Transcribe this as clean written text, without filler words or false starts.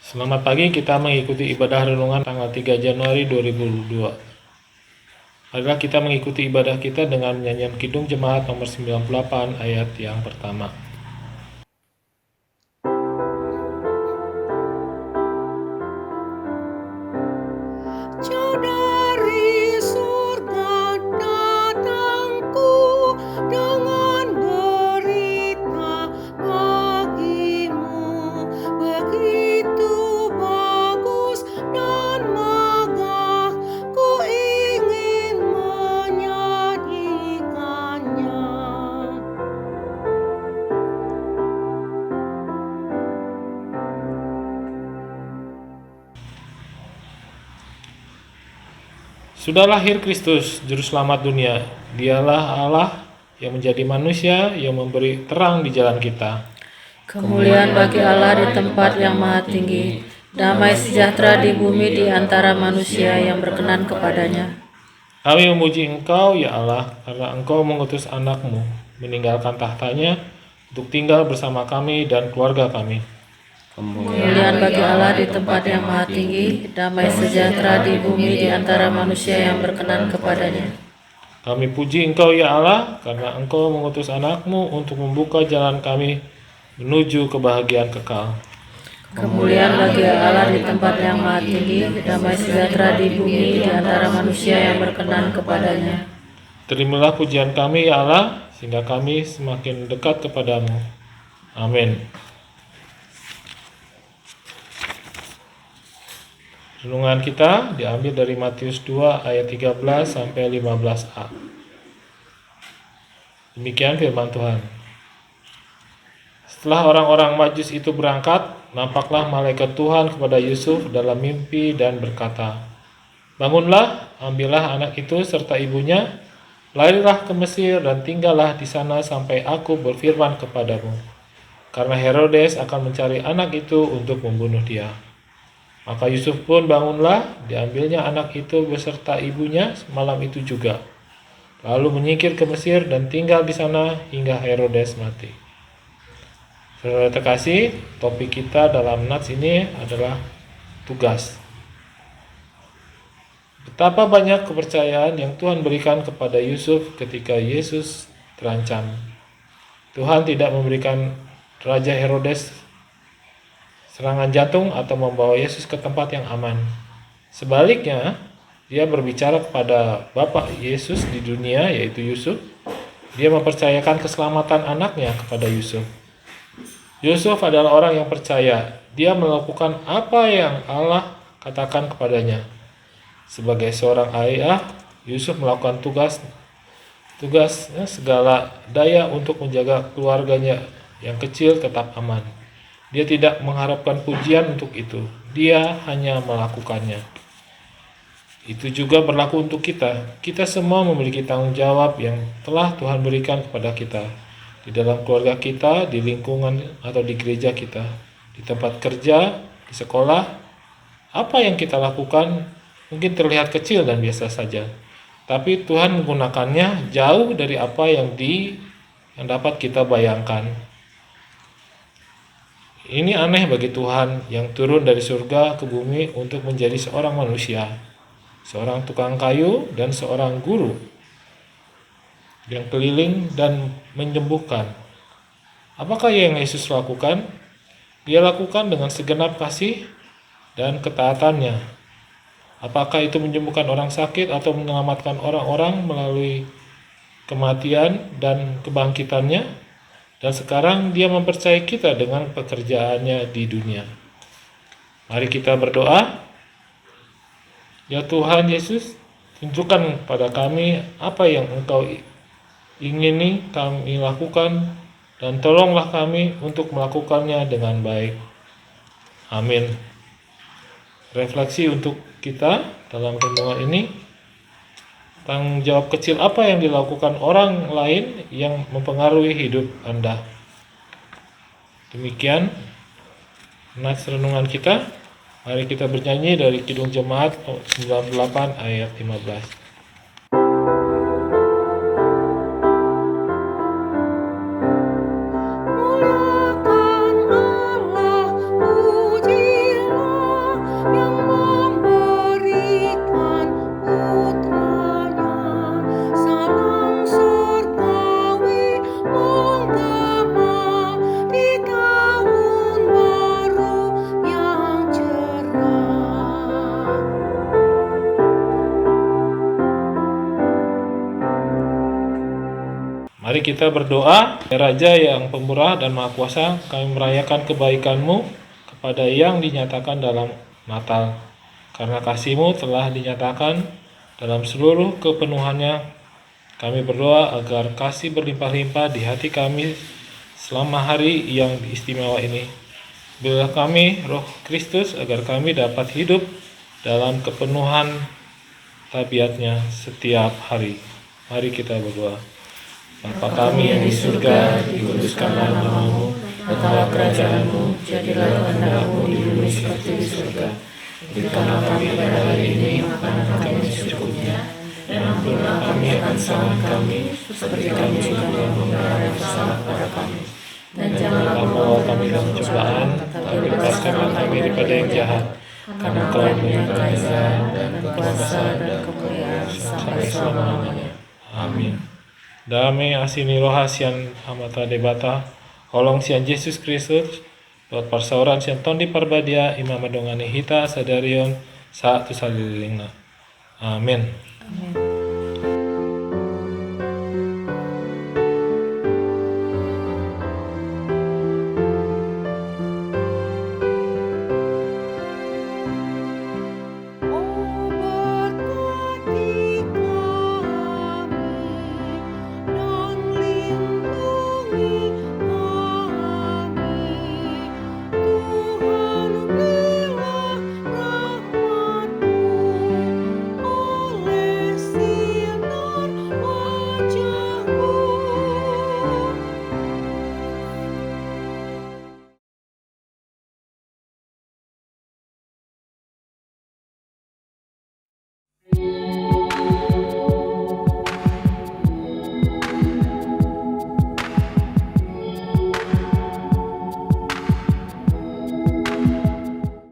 Selamat pagi, kita mengikuti ibadah renungan tanggal 3 Januari 2022. Marilah kita mengikuti ibadah kita dengan nyanyian Kidung Jemaat nomor 98 ayat yang pertama. Jauh dari surga datangku dengan berita bagimu, begitu bagus dan megah, ku ingin menyanyikannya. Sudah lahir Kristus, Juru Selamat dunia. Dialah Allah yang menjadi manusia, yang memberi terang di jalan kita. Kemuliaan bagi Allah di tempat yang maha tinggi, damai sejahtera di bumi di antara manusia yang berkenan kepadanya. Kami memuji Engkau, ya Allah, karena Engkau mengutus anak-Mu, meninggalkan tahtanya untuk tinggal bersama kami dan keluarga kami. Kemuliaan bagi Allah di tempat yang maha tinggi, damai sejahtera di bumi di antara manusia yang berkenan kepadanya. Kami puji Engkau, ya Allah, karena Engkau mengutus anak-Mu untuk membuka jalan kami menuju kebahagiaan kekal. Kemuliaan bagi Allah di tempat yang maha tinggi, damai sejahtera di bumi di antara manusia yang berkenan kepadanya. Terimalah pujian kami, ya Allah, sehingga kami semakin dekat kepadamu. Amin. Renungan kita diambil dari Matius 2 ayat 13 sampai 15a. Demikian firman Tuhan. Setelah orang-orang Majus itu berangkat, nampaklah malaikat Tuhan kepada Yusuf dalam mimpi dan berkata, "Bangunlah, ambillah anak itu serta ibunya, larilah ke Mesir dan tinggallah di sana sampai aku berfirman kepadamu. Karena Herodes akan mencari anak itu untuk membunuh dia." Maka Yusuf pun bangunlah, diambilnya anak itu beserta ibunya malam itu juga. Lalu menyingkir ke Mesir dan tinggal di sana hingga Herodes mati. Saudara terkasih, topik kita dalam nats ini adalah tugas. Betapa banyak kepercayaan yang Tuhan berikan kepada Yusuf ketika Yesus terancam. Tuhan tidak memberikan Raja Herodes serangan jantung atau membawa Yesus ke tempat yang aman. Sebaliknya, dia berbicara kepada Bapak Yesus di dunia, yaitu Yusuf. Dia mempercayakan keselamatan anaknya kepada Yusuf. Yusuf adalah orang yang percaya. Dia melakukan apa yang Allah katakan kepadanya. Sebagai seorang ayah, Yusuf melakukan tugasnya segala daya untuk menjaga keluarganya yang kecil tetap aman. Dia tidak mengharapkan pujian untuk itu. Dia hanya melakukannya. Itu juga berlaku untuk kita. Kita semua memiliki tanggung jawab yang telah Tuhan berikan kepada kita. Di dalam keluarga kita, di lingkungan atau di gereja kita, di tempat kerja, di sekolah. Apa yang kita lakukan mungkin terlihat kecil dan biasa saja. Tapi Tuhan menggunakannya jauh dari apa yang dapat kita bayangkan. Ini aneh bagi Tuhan yang turun dari surga ke bumi untuk menjadi seorang manusia, seorang tukang kayu dan seorang guru yang keliling dan menyembuhkan. Apakah yang Yesus lakukan? Dia lakukan dengan segenap kasih dan ketaatannya. Apakah itu menyembuhkan orang sakit atau menyelamatkan orang-orang melalui kematian dan kebangkitannya? Dan sekarang dia mempercayai kita dengan pekerjaannya di dunia. Mari kita berdoa. Ya Tuhan Yesus, tunjukkan pada kami apa yang Engkau ingini kami lakukan, dan tolonglah kami untuk melakukannya dengan baik. Amin. Refleksi untuk kita dalam renungan ini. Tanggung jawab kecil apa yang dilakukan orang lain yang mempengaruhi hidup Anda? Demikian nats renungan kita. Mari kita bernyanyi dari Kidung Jemaat 98 ayat 15. Muliakan Allah, pujilah Mari kita berdoa. Ya Raja yang pemurah dan maha kuasa, kami merayakan kebaikan-Mu kepada yang dinyatakan dalam Natal. Karena kasih-Mu telah dinyatakan dalam seluruh kepenuhannya, kami berdoa agar kasih berlimpah-limpah di hati kami selama hari yang istimewa ini. Berilah kami Roh Kristus agar kami dapat hidup dalam kepenuhan tabiatnya setiap hari. Mari kita berdoa. Bapa kami yang di surga, dikuduskanlah nama-Mu, datanglah kerajaan-Mu, jadilah kehendak-Mu di bumi seperti di surga. Berikanlah kami pada hari ini makanan kami secukupnya, dan ampunilah kami akan kesalahan kami, seperti kami juga mengampuni orang yang bersalah kepada kami. Dan janganlah membawa kami dalam cobaan, tapi lepaskanlah kami daripada yang jahat. Karena Engkau yang punya kerajaan dan kuasa dan kemuliaan sampai selama-lamanya. Amin. Damai asini rohasian amata debata, holong sian Yesus Kristus, buat persauran sian tondi parbadia, imam adongani hita sadarion saat tu salilingna. Amin. Amin.